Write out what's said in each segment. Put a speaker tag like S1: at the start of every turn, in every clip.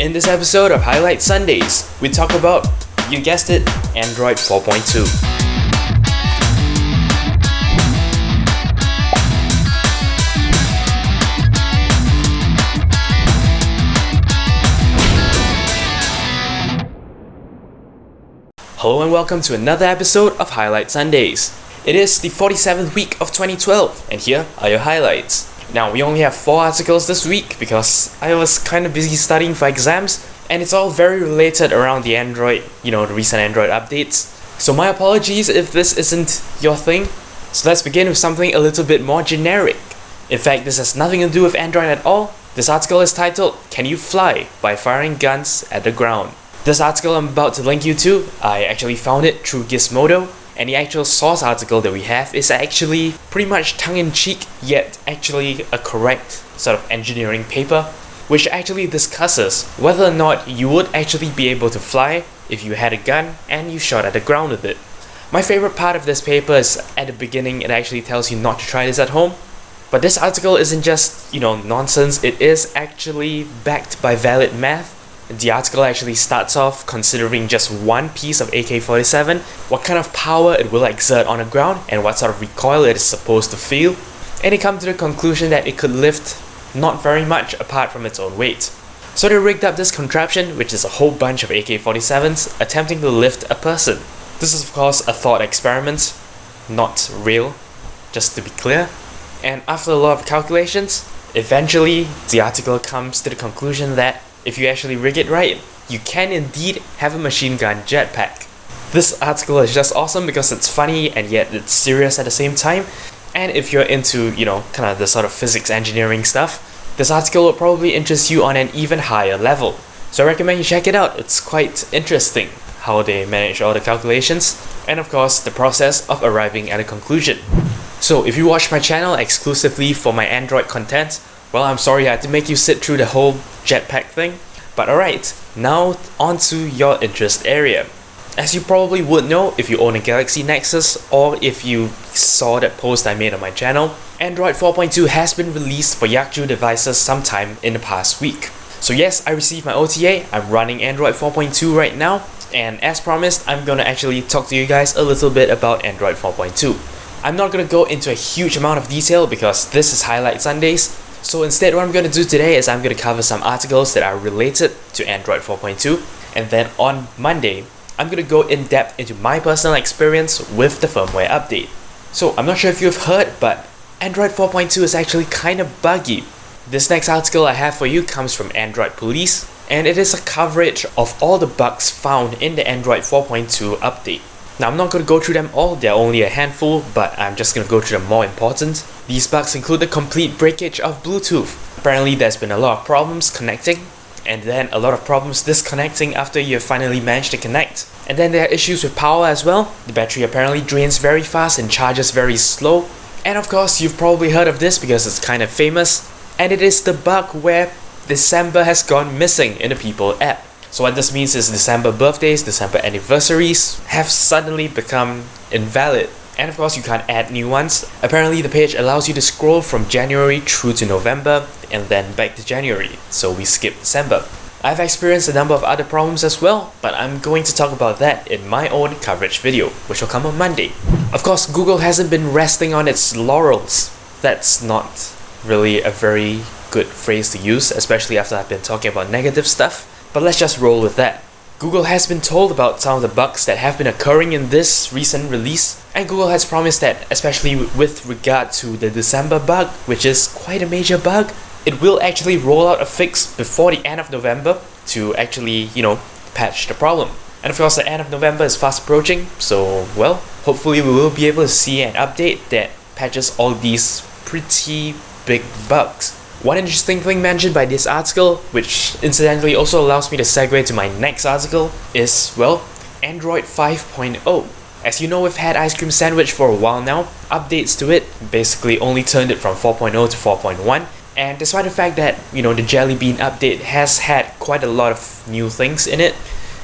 S1: In this episode of Highlight Sundays, we talk about, you guessed it, Android 4.2. Hello and welcome to another episode of Highlight Sundays. It is the 47th week of 2012, and here are your highlights. Now, we only have 4 articles this week because I was kind of busy studying for exams, and it's all very related around the Android, the recent Android updates. So my apologies if this isn't your thing. So let's begin with something a little bit more generic. In fact, this has nothing to do with Android at all. This article is titled, "Can You Fly by Firing Guns at the Ground?" This article I'm about to link you to, I actually found it through Gizmodo, and the actual source article that we have is actually pretty much tongue-in-cheek, yet actually a correct sort of engineering paper, which actually discusses whether or not you would actually be able to fly if you had a gun and you shot at the ground with it. My favorite part of this paper is at the beginning. It actually tells you not to try this at home. But this article isn't just, nonsense, it is actually backed by valid math. The article actually starts off considering just one piece of AK-47, what kind of power it will exert on the ground, and what sort of recoil it is supposed to feel, and they come to the conclusion that it could lift not very much apart from its own weight. So they rigged up this contraption, which is a whole bunch of AK-47s attempting to lift a person. This is of course a thought experiment, not real, just to be clear. And after a lot of calculations, eventually the article comes to the conclusion that if you actually rig it right, you can indeed have a machine gun jetpack. This article is just awesome because it's funny and yet it's serious at the same time. And if you're into, kind of the sort of physics engineering stuff, this article will probably interest you on an even higher level. So I recommend you check it out. It's quite interesting how they manage all the calculations and of course the process of arriving at a conclusion. So if you watch my channel exclusively for my Android content, well, I'm sorry I had to make you sit through the whole jetpack thing, but alright, now on to your interest area. As you probably would know if you own a Galaxy Nexus or if you saw that post I made on my channel, Android 4.2 has been released for Yakju devices sometime in the past week. So yes, I received my OTA, I'm running Android 4.2 right now, and as promised, I'm gonna actually talk to you guys a little bit about Android 4.2. I'm not gonna go into a huge amount of detail because this is Highlight Sundays. So instead, what I'm going to do today is I'm going to cover some articles that are related to Android 4.2, and then on Monday, I'm going to go in depth into my personal experience with the firmware update. So I'm not sure if you've heard, but Android 4.2 is actually kind of buggy. This next article I have for you comes from Android Police, and it is a coverage of all the bugs found in the Android 4.2 update. Now I'm not going to go through them all, there are only a handful, but I'm just going to go through the more important. These bugs include the complete breakage of Bluetooth. Apparently there's been a lot of problems connecting, and then a lot of problems disconnecting after you have finally managed to connect. And then there are issues with power as well. The battery apparently drains very fast and charges very slow. And of course you've probably heard of this because it's kind of famous, and it is the bug where December has gone missing in the People app. So what this means is December birthdays, December anniversaries have suddenly become invalid. And of course you can't add new ones. Apparently the page allows you to scroll from January through to November and then back to January, so we skip December. I've experienced a number of other problems as well, but I'm going to talk about that in my own coverage video, which will come on Monday. Of course, Google hasn't been resting on its laurels. That's not really a very good phrase to use, especially after I've been talking about negative stuff. But let's just roll with that. Google has been told about some of the bugs that have been occurring in this recent release, and Google has promised that, especially with regard to the December bug, which is quite a major bug, it will actually roll out a fix before the end of November to actually, patch the problem. And of course the end of November is fast approaching, so well, hopefully we will be able to see an update that patches all these pretty big bugs. One interesting thing mentioned by this article, which incidentally also allows me to segue to my next article, is, well, Android 5.0. As you know, we've had Ice Cream Sandwich for a while now. Updates to it basically only turned it from 4.0 to 4.1. And despite the fact that, the Jelly Bean update has had quite a lot of new things in it,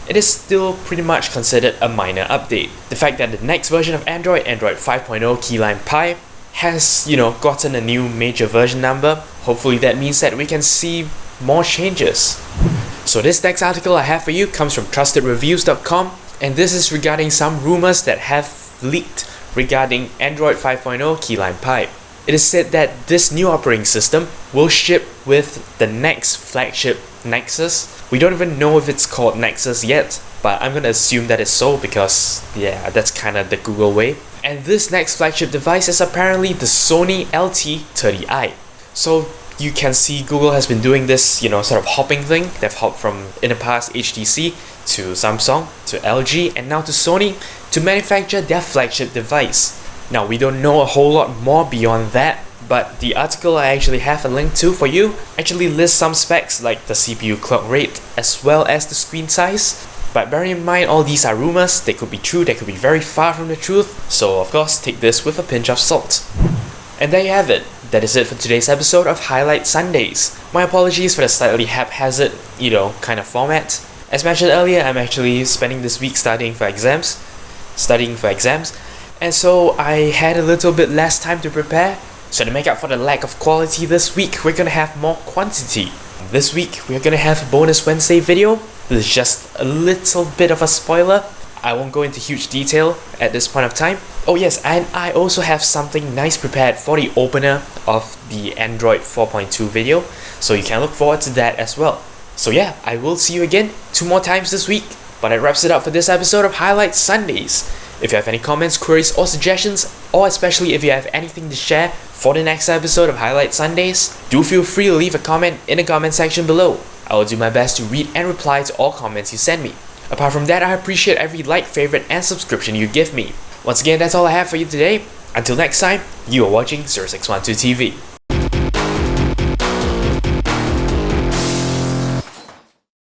S1: it is still pretty much considered a minor update. The fact that the next version of Android 5.0 Keyline Pi, has, gotten a new major version number, hopefully that means that we can see more changes. So this next article I have for you comes from trustedreviews.com, and this is regarding some rumors that have leaked regarding Android 5.0 keyline pipe. It is said that this new operating system will ship with the next flagship Nexus. We don't even know if it's called Nexus yet, but I'm gonna assume that it's so because yeah, that's kinda the Google way. And this next flagship device is apparently the Sony LT30i. So you can see Google has been doing this, sort of hopping thing. They've hopped from, in the past, HTC to Samsung to LG and now to Sony to manufacture their flagship device. Now we don't know a whole lot more beyond that, but the article I actually have a link to for you actually lists some specs like the CPU clock rate as well as the screen size. But bear in mind, all these are rumors. They could be true, they could be very far from the truth, so of course take this with a pinch of salt. And there you have it. That is it for today's episode of Highlight Sundays. My apologies for the slightly haphazard, kind of format. As mentioned earlier, I'm actually spending this week studying for exams, and so I had a little bit less time to prepare. So to make up for the lack of quality this week, we're gonna have more quantity. This week, we're gonna have a bonus Wednesday video. This is just a little bit of a spoiler. I won't go into huge detail at this point of time. Oh yes, and I also have something nice prepared for the opener of the Android 4.2 video, so you can look forward to that as well. So yeah, I will see you again 2 more times this week, but that wraps it up for this episode of Highlight Sundays. If you have any comments, queries, or suggestions, or especially if you have anything to share for the next episode of Highlight Sundays, do feel free to leave a comment in the comment section below. I will do my best to read and reply to all comments you send me. Apart from that, I appreciate every like, favorite, and subscription you give me. Once again, that's all I have for you today. Until next time, you are watching 0612 TV.